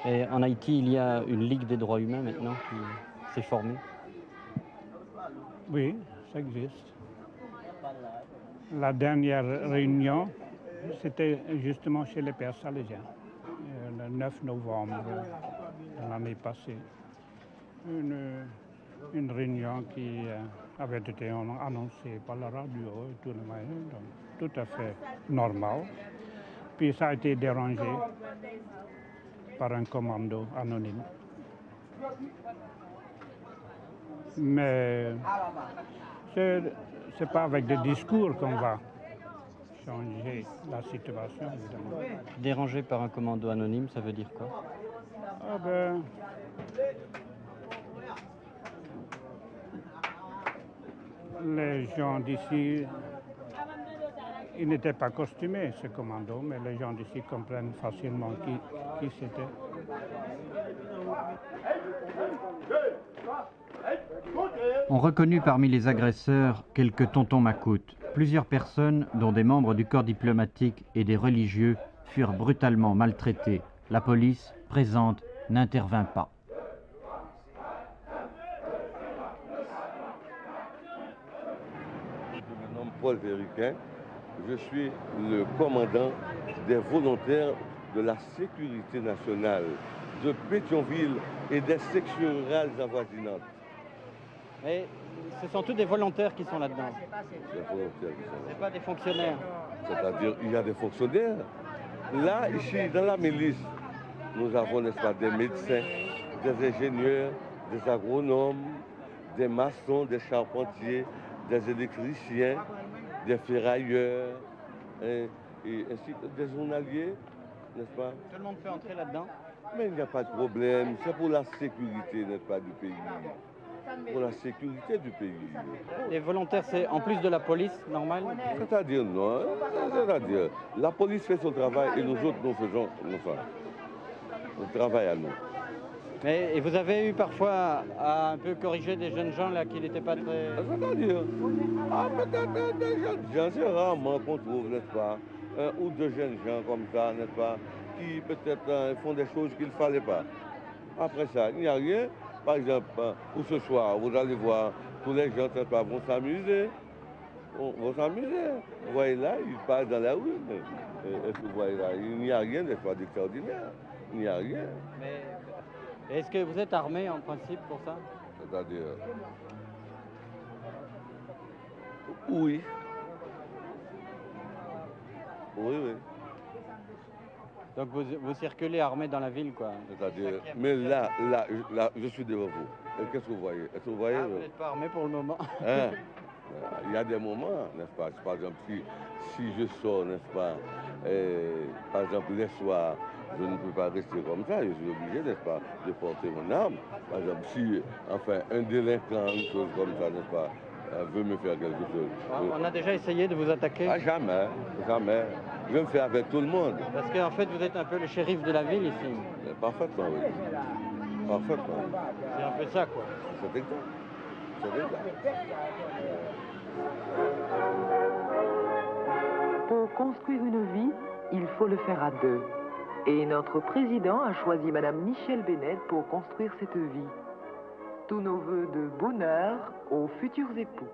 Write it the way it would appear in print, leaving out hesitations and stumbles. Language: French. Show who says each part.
Speaker 1: Et en Haïti, il y a une Ligue des droits humains maintenant qui s'est formée.
Speaker 2: Oui, ça existe. La dernière réunion, c'était justement chez les Pères Salésiens, le 9 novembre de l'année passée. Une réunion qui avait été annoncée par la radio et tout le moyen, donc tout à fait normal. Puis ça a été dérangé par un commando anonyme. Mais c'est pas avec des discours qu'on va changer la situation, évidemment.
Speaker 1: Dérangé par un commando anonyme, ça veut dire quoi?
Speaker 2: Ah ben, les gens d'ici, ils n'étaient pas costumés, ce commando, mais les gens d'ici comprennent facilement qui c'était.
Speaker 1: On reconnut parmi les agresseurs quelques tontons macoutes. Plusieurs personnes, dont des membres du corps diplomatique et des religieux, furent brutalement maltraités. La police, présente, n'intervint pas.
Speaker 3: Je me nomme Paul Vériquin. Je suis le commandant des volontaires de la sécurité nationale de Pétionville et des sections rurales avoisinantes.
Speaker 1: Mais ce sont tous des volontaires qui sont là-dedans.
Speaker 3: Des volontaires qui sont là.
Speaker 1: Ce pas des fonctionnaires.
Speaker 3: C'est-à-dire, il y a des fonctionnaires. Là, ici, dans la milice, nous avons, n'est-ce pas, des médecins, des ingénieurs, des agronomes, des maçons, des charpentiers, des électriciens, des ferrailleurs, et ainsi que des journaliers, n'est-ce pas?
Speaker 1: Tout le monde peut entrer là-dedans?
Speaker 3: Mais il n'y a pas de problème, c'est pour la sécurité, n'est-ce pas, du pays. Pour la sécurité du pays.
Speaker 1: Les volontaires, c'est en plus de la police normale?
Speaker 3: C'est-à-dire, non, c'est-à-dire, la police fait son travail et nous autres, nous faisons le travail à nous.
Speaker 1: Mais, et vous avez eu parfois à un peu corriger des jeunes gens là qui n'étaient pas très...
Speaker 3: C'est-à-dire, peut-être des jeunes gens, c'est rarement qu'on trouve, n'est-ce pas, un ou deux jeunes gens comme ça, n'est-ce pas, qui peut-être font des choses qu'il ne fallait pas. Après ça, il n'y a rien. Par exemple, pour ce soir, vous allez voir, tous les gens, n'est-ce pas, vont s'amuser. Vont s'amuser. Vous voyez là, ils partent dans la rue. Vous voyez là, il n'y a rien, n'est-ce pas, d'extraordinaire. Il n'y a rien.
Speaker 1: Mais est-ce que vous êtes armé en principe pour ça?
Speaker 3: C'est-à-dire... Oui. Oui, oui.
Speaker 1: Donc vous circulez armé dans la ville, quoi.
Speaker 3: C'est-à-dire, mais là, je suis devant vous. Et qu'est-ce que vous voyez? Est-ce que vous voyez?
Speaker 1: Vous n'êtes pas armé pour le moment.
Speaker 3: Hein? Il y a des moments, n'est-ce pas? Par exemple, si je sors, n'est-ce pas? Par exemple, les soirs, je ne peux pas rester comme ça. Je suis obligé, n'est-ce pas, de porter mon arme. Par exemple, si, enfin, un délinquant, une chose comme ça, n'est-ce pas, veut me faire quelque chose.
Speaker 1: On a déjà essayé de vous attaquer?
Speaker 3: Ah, jamais, jamais. Je me fais avec tout le monde.
Speaker 1: Parce qu'en fait, vous êtes un peu le shérif de la ville ici.
Speaker 3: Parfaitement, oui. Parfaitement.
Speaker 1: C'est un peu ça, quoi.
Speaker 3: C'est exact. C'est exact.
Speaker 4: Pour construire une vie, il faut le faire à deux. Et notre président a choisi Madame Michèle Bennett pour construire cette vie. Tous nos vœux de bonheur aux futurs époux.